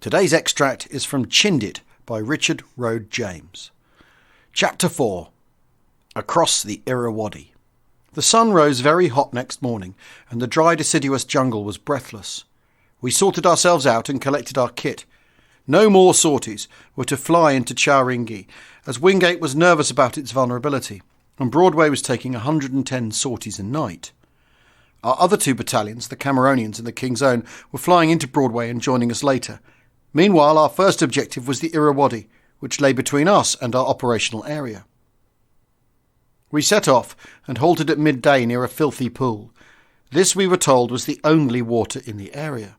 Today's extract is from Chindit by Richard Rhodes James. Chapter 4. Across the Irrawaddy. The sun rose very hot next morning, and the dry, deciduous jungle was breathless. We sorted ourselves out and collected our kit. No more sorties were to fly into Chowringhee, as Wingate was nervous about its vulnerability, and Broadway was taking 110 sorties a night. Our other two battalions, the Cameronians and the King's Own, were flying into Broadway and joining us later. Meanwhile, our first objective was the Irrawaddy, which lay between us and our operational area. We set off and halted at midday near a filthy pool. This, we were told, was the only water in the area.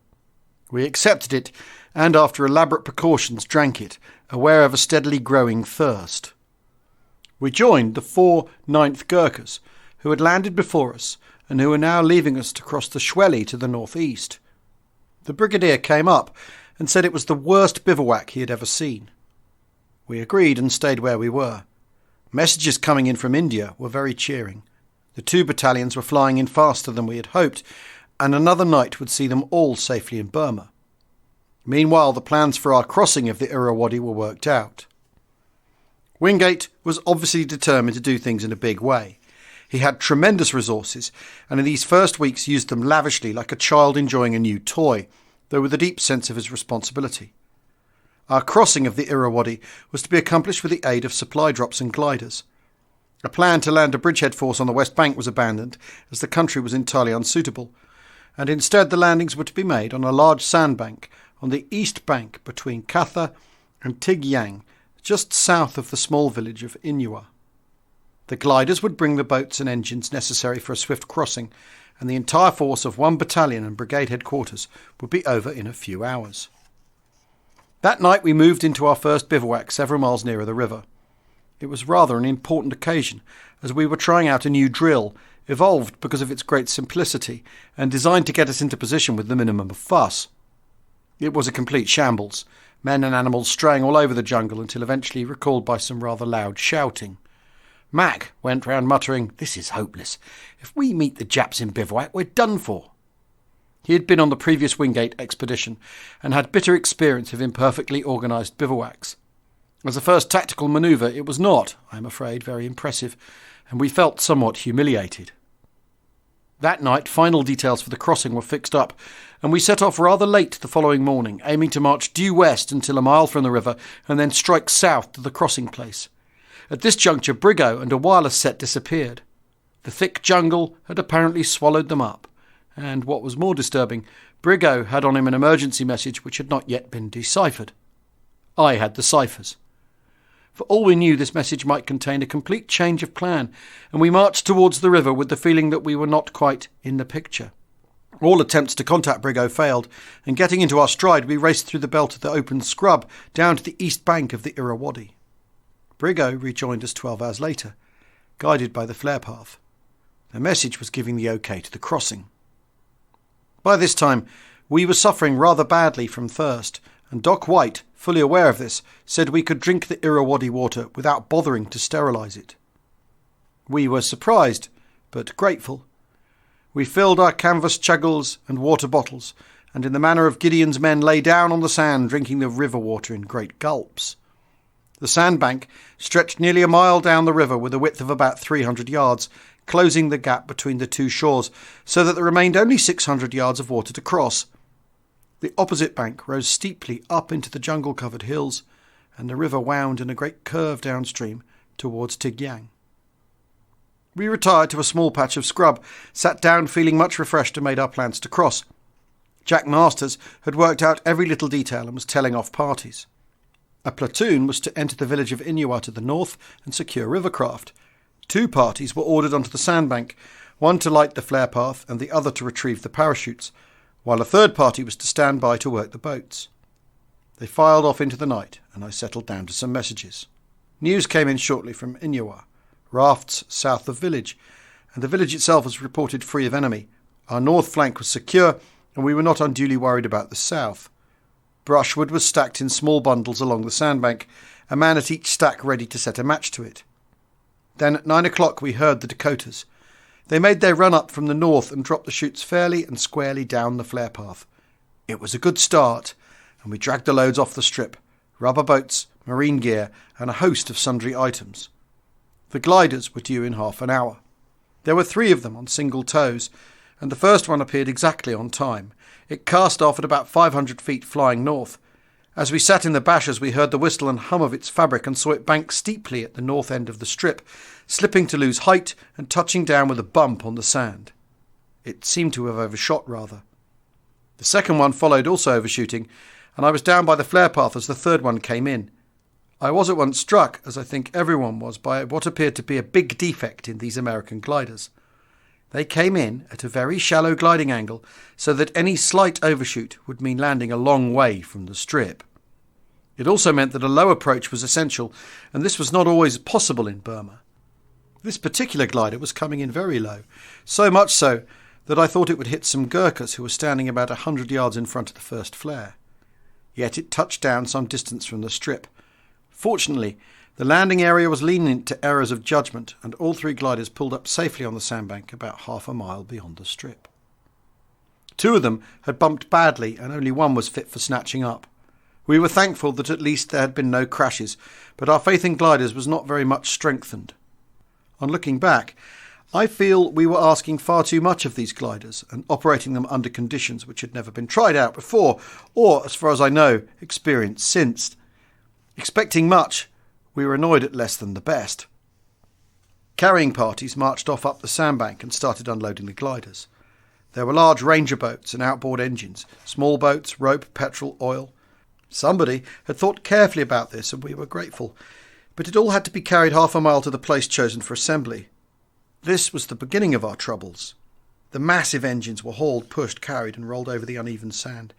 We accepted it and, after elaborate precautions, drank it, aware of a steadily growing thirst. We joined the 4 9th Gurkhas, who had landed before us and who were now leaving us to cross the Schwelly to the northeast. The brigadier came up and said it was the worst bivouac he had ever seen. We agreed and stayed where we were. Messages coming in from India were very cheering. The 2 battalions were flying in faster than we had hoped, and another night would see them all safely in Burma. Meanwhile, the plans for our crossing of the Irrawaddy were worked out. Wingate was obviously determined to do things in a big way. He had tremendous resources, and in these first weeks used them lavishly like a child enjoying a new toy, though with a deep sense of his responsibility. Our crossing of the Irrawaddy was to be accomplished with the aid of supply drops and gliders. A plan to land a bridgehead force on the west bank was abandoned, as the country was entirely unsuitable, and instead the landings were to be made on a large sandbank on the east bank between Katha and Tigyang, just south of the small village of Inua. The gliders would bring the boats and engines necessary for a swift crossing, and the entire force of 1 battalion and brigade headquarters would be over in a few hours. That night we moved into our first bivouac several miles nearer the river. It was rather an important occasion, as we were trying out a new drill, evolved because of its great simplicity, and designed to get us into position with the minimum of fuss. It was a complete shambles, men and animals straying all over the jungle until eventually recalled by some rather loud shouting. Mac went round muttering, "This is hopeless. If we meet the Japs in bivouac, we're done for." He had been on the previous Wingate expedition and had bitter experience of imperfectly organised bivouacs. As a first tactical manoeuvre, it was not, I am afraid, very impressive, and we felt somewhat humiliated. That night, final details for the crossing were fixed up, and we set off rather late the following morning, aiming to march due west until a mile from the river and then strike south to the crossing place. At this juncture, Brigo and a wireless set disappeared. The thick jungle had apparently swallowed them up, and, what was more disturbing, Brigo had on him an emergency message which had not yet been deciphered. I had the ciphers. For all we knew, this message might contain a complete change of plan, and we marched towards the river with the feeling that we were not quite in the picture. All attempts to contact Brigo failed, and getting into our stride, we raced through the belt of the open scrub down to the east bank of the Irrawaddy. Brigo rejoined us 12 hours later, guided by the flare path. The message was giving the OK to the crossing. By this time, we were suffering rather badly from thirst, and Doc White, fully aware of this, said we could drink the Irrawaddy water without bothering to sterilise it. We were surprised, but grateful. We filled our canvas chuggles and water bottles, and in the manner of Gideon's men lay down on the sand drinking the river water in great gulps. The sandbank stretched nearly a mile down the river with a width of about 300 yards, closing the gap between the 2 shores so that there remained only 600 yards of water to cross. The opposite bank rose steeply up into the jungle-covered hills, and the river wound in a great curve downstream towards Tigyang. We retired to a small patch of scrub, sat down feeling much refreshed, and made our plans to cross. Jack Masters had worked out every little detail and was telling off parties. A platoon was to enter the village of Inua to the north and secure rivercraft. 2 parties were ordered onto the sandbank, one to light the flare path and the other to retrieve the parachutes, while a 3rd party was to stand by to work the boats. They filed off into the night, and I settled down to some messages. News came in shortly from Inua, rafts south of village, and the village itself was reported free of enemy. Our north flank was secure, and we were not unduly worried about the south. Brushwood was stacked in small bundles along the sandbank, a man at each stack ready to set a match to it. Then at 9 o'clock we heard the Dakotas. They made their run up from the north and dropped the chutes fairly and squarely down the flare path. It was a good start, and we dragged the loads off the strip, rubber boats, marine gear, and a host of sundry items. The gliders were due in half an hour. There were 3 of them on single toes, and the first one appeared exactly on time. It cast off at about 500 feet flying north. As we sat in the bashers, we heard the whistle and hum of its fabric and saw it bank steeply at the north end of the strip, slipping to lose height and touching down with a bump on the sand. It seemed to have overshot rather. The second one followed, also overshooting, and I was down by the flare path as the third one came in. I was at once struck, as I think everyone was, by what appeared to be a big defect in these American gliders. They came in at a very shallow gliding angle, so that any slight overshoot would mean landing a long way from the strip. It also meant that a low approach was essential, and this was not always possible in Burma. This particular glider was coming in very low, so much so that I thought it would hit some Gurkhas who were standing about 100 yards in front of the first flare. Yet it touched down some distance from the strip. Fortunately, the landing area was lenient to errors of judgment, and all 3 gliders pulled up safely on the sandbank about half a mile beyond the strip. 2 of them had bumped badly, and only one was fit for snatching up. We were thankful that at least there had been no crashes, but our faith in gliders was not very much strengthened. On looking back, I feel we were asking far too much of these gliders and operating them under conditions which had never been tried out before, or, as far as I know, experienced since. Expecting much, we were annoyed at less than the best. Carrying parties marched off up the sandbank and started unloading the gliders. There were large ranger boats and outboard engines, small boats, rope, petrol, oil. Somebody had thought carefully about this, and we were grateful, but it all had to be carried half a mile to the place chosen for assembly. This was the beginning of our troubles. The massive engines were hauled, pushed, carried, and rolled over the uneven sand.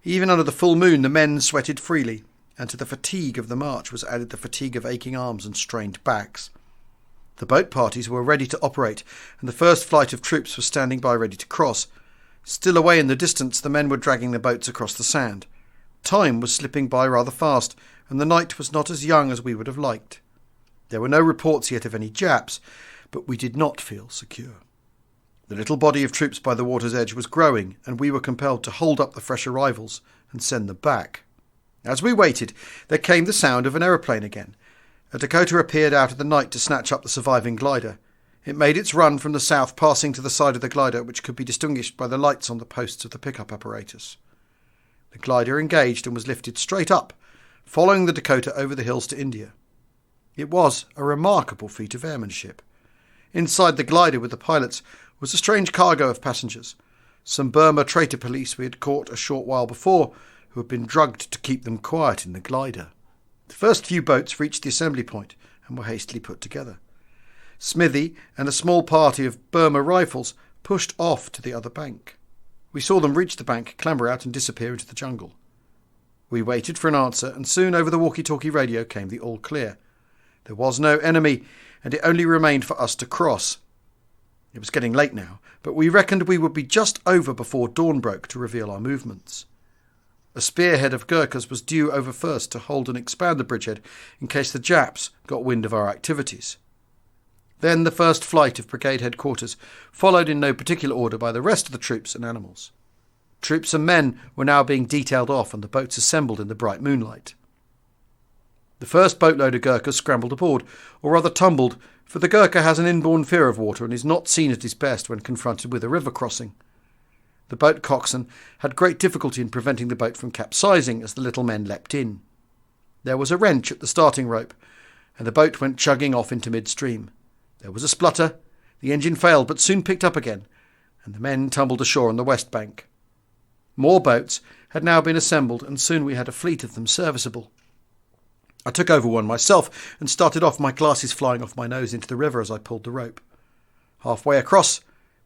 Even under the full moon, the men sweated freely, and to the fatigue of the march was added the fatigue of aching arms and strained backs. The boat parties were ready to operate, and the first flight of troops was standing by ready to cross. Still away in the distance, the men were dragging the boats across the sand. Time was slipping by rather fast, and the night was not as young as we would have liked. There were no reports yet of any Japs, but we did not feel secure. The little body of troops by the water's edge was growing, and we were compelled to hold up the fresh arrivals and send them back. As we waited, there came the sound of an aeroplane again. A Dakota appeared out of the night to snatch up the surviving glider. It made its run from the south, passing to the side of the glider, which could be distinguished by the lights on the posts of the pickup apparatus. The glider engaged and was lifted straight up, following the Dakota over the hills to India. It was a remarkable feat of airmanship. Inside the glider with the pilots was a strange cargo of passengers, some Burma traitor police we had caught a short while before, who had been drugged to keep them quiet in the glider. The first few boats reached the assembly point and were hastily put together. Smithy and a small party of Burma rifles pushed off to the other bank. We saw them reach the bank, clamber out and disappear into the jungle. We waited for an answer, and soon over the walkie-talkie radio came the all clear. There was no enemy, and it only remained for us to cross. It was getting late now, but we reckoned we would be just over before dawn broke to reveal our movements. A spearhead of Gurkhas was due over first to hold and expand the bridgehead in case the Japs got wind of our activities. Then the first flight of brigade headquarters, followed in no particular order by the rest of the troops and animals. Troops and men were now being detailed off and the boats assembled in the bright moonlight. The first boatload of Gurkhas scrambled aboard, or rather tumbled, for the Gurkha has an inborn fear of water and is not seen at his best when confronted with a river crossing. The boat coxswain had great difficulty in preventing the boat from capsizing as the little men leapt in. There was a wrench at the starting rope, and the boat went chugging off into midstream. There was a splutter, the engine failed but soon picked up again, and the men tumbled ashore on the west bank. More boats had now been assembled, and soon we had a fleet of them serviceable. I took over one myself and started off, my glasses flying off my nose into the river as I pulled the rope. Halfway across,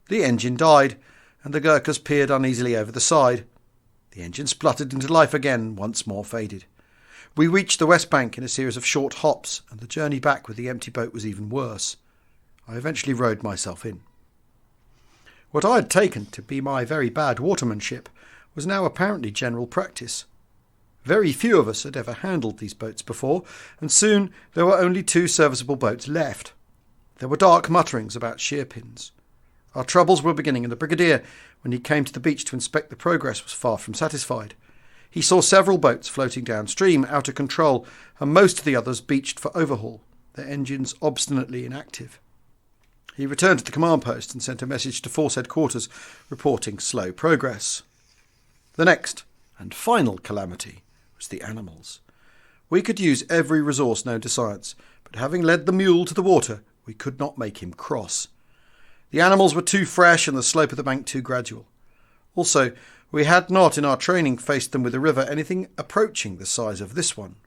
the engine died, and the Gurkhas peered uneasily over the side. The engine spluttered into life again, once more faded. We reached the west bank in a series of short hops, and the journey back with the empty boat was even worse. I eventually rowed myself in. What I had taken to be my very bad watermanship was now apparently general practice. Very few of us had ever handled these boats before, and soon there were only 2 serviceable boats left. There were dark mutterings about shear-pins. Our troubles were beginning, and the brigadier, when he came to the beach to inspect the progress, was far from satisfied. He saw several boats floating downstream, out of control, and most of the others beached for overhaul, their engines obstinately inactive. He returned to the command post and sent a message to Force Headquarters reporting slow progress. The next and final calamity was the animals. We could use every resource known to science, but having led the mule to the water, we could not make him cross. The animals were too fresh and the slope of the bank too gradual. Also, we had not in our training faced them with a river anything approaching the size of this one.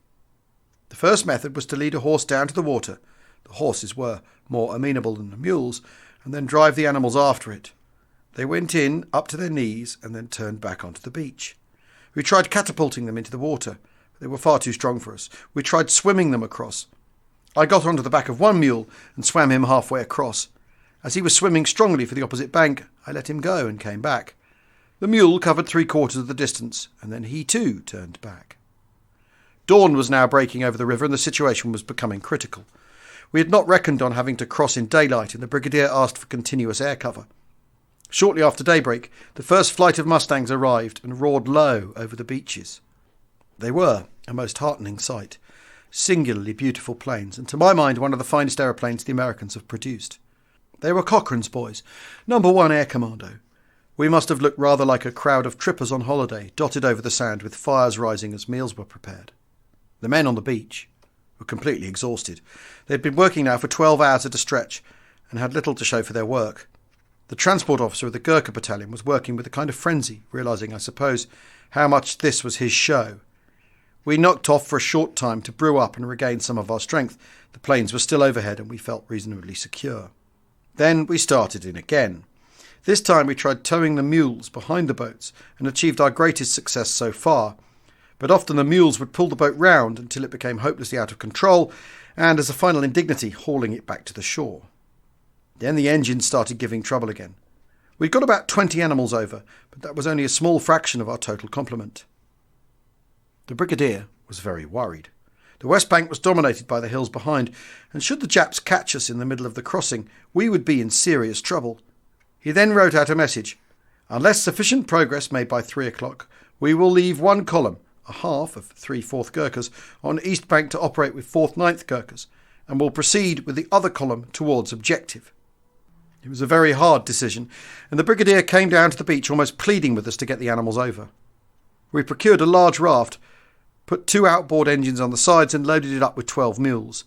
The first method was to lead a horse down to the water. The horses were more amenable than the mules, and then drive the animals after it. They went in up to their knees and then turned back onto the beach. We tried catapulting them into the water, but they were far too strong for us. We tried swimming them across. I got onto the back of one mule and swam him halfway across. As he was swimming strongly for the opposite bank, I let him go and came back. The mule covered 3/4 of the distance, and then he too turned back. Dawn was now breaking over the river, and the situation was becoming critical. We had not reckoned on having to cross in daylight, and the Brigadier asked for continuous air cover. Shortly after daybreak, the first flight of Mustangs arrived and roared low over the beaches. They were a most heartening sight, singularly beautiful planes, and to my mind one of the finest aeroplanes the Americans have produced. They were Cochrane's boys, number 1 Air Commando. We must have looked rather like a crowd of trippers on holiday, dotted over the sand with fires rising as meals were prepared. The men on the beach were completely exhausted. They had been working now for 12 hours at a stretch and had little to show for their work. The transport officer of the Gurkha battalion was working with a kind of frenzy, realising, I suppose, how much this was his show. We knocked off for a short time to brew up and regain some of our strength. The planes were still overhead and we felt reasonably secure. Then we started in again. This time we tried towing the mules behind the boats and achieved our greatest success so far. But often the mules would pull the boat round until it became hopelessly out of control and, as a final indignity, hauling it back to the shore. Then the engines started giving trouble again. We'd got about 20 animals over, but that was only a small fraction of our total complement. The Brigadier was very worried. The west bank was dominated by the hills behind, and should the Japs catch us in the middle of the crossing, we would be in serious trouble. He then wrote out a message. Unless sufficient progress made by 3 o'clock, we will leave one column, a half of 3/4 Gurkhas, on east bank to operate with 4th 9th Gurkhas, and will proceed with the other column towards objective. It was a very hard decision, and the Brigadier came down to the beach almost pleading with us to get the animals over. We procured a large raft, put 2 outboard engines on the sides and loaded it up with 12 mules.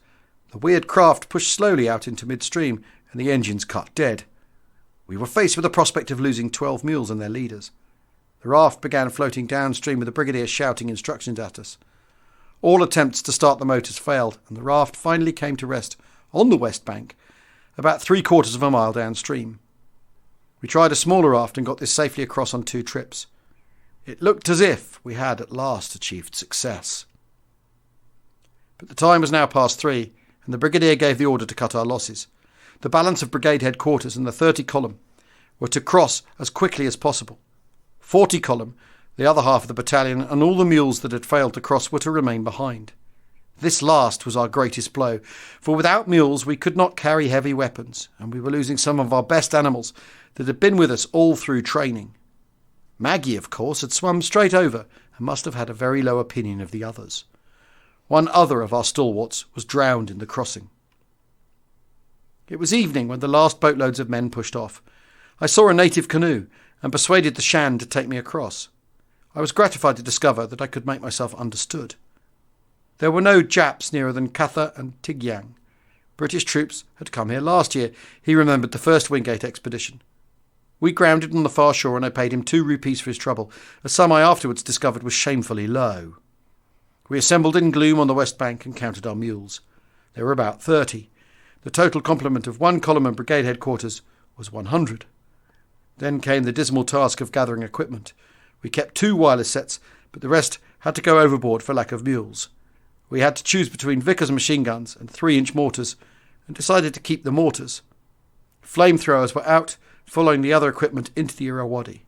The weird craft pushed slowly out into midstream, and the engines cut dead. We were faced with the prospect of losing 12 mules and their leaders. The raft began floating downstream with the Brigadier shouting instructions at us. All attempts to start the motors failed, and the raft finally came to rest on the west bank, about 3/4 of a mile downstream. We tried a smaller raft and got this safely across on 2 trips. It looked as if we had at last achieved success. But the time was now past 3, and the Brigadier gave the order to cut our losses. The balance of Brigade Headquarters and the 30 Column were to cross as quickly as possible. 40 Column, the other half of the battalion, and all the mules that had failed to cross were to remain behind. This last was our greatest blow, for without mules we could not carry heavy weapons, and we were losing some of our best animals that had been with us all through training. Maggie, of course, had swum straight over and must have had a very low opinion of the others. One other of our stalwarts was drowned in the crossing. It was evening when the last boatloads of men pushed off. I saw a native canoe and persuaded the Shan to take me across. I was gratified to discover that I could make myself understood. There were no Japs nearer than Katha and Tigyang. British troops had come here last year. He remembered the first Wingate expedition. We grounded on the far shore and I paid him 2 rupees for his trouble, a sum I afterwards discovered was shamefully low. We assembled in gloom on the west bank and counted our mules. There were about 30. The total complement of 1 column and brigade headquarters was 100. Then came the dismal task of gathering equipment. We kept 2 wireless sets, but the rest had to go overboard for lack of mules. We had to choose between Vickers machine guns and 3-inch mortars, and decided to keep the mortars. Flamethrowers were out, following the other equipment into the Irrawaddy.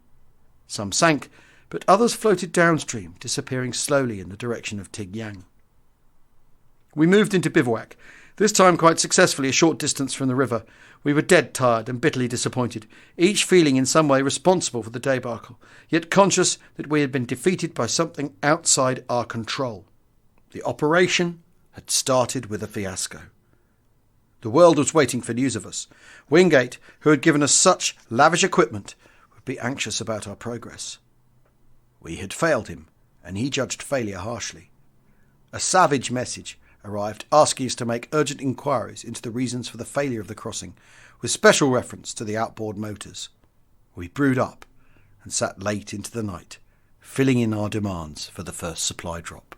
Some sank, but others floated downstream, disappearing slowly in the direction of Tigyang. We moved into bivouac, This time quite successfully a short distance from the river. We were dead tired and bitterly disappointed, each feeling in some way responsible for the debacle, yet conscious that we had been defeated by something outside our control. The operation had started with a fiasco. The world was waiting for news of us. Wingate, who had given us such lavish equipment, would be anxious about our progress. We had failed him, and he judged failure harshly. A savage message arrived asking us to make urgent inquiries into the reasons for the failure of the crossing, with special reference to the outboard motors. We brewed up and sat late into the night, filling in our demands for the first supply drop.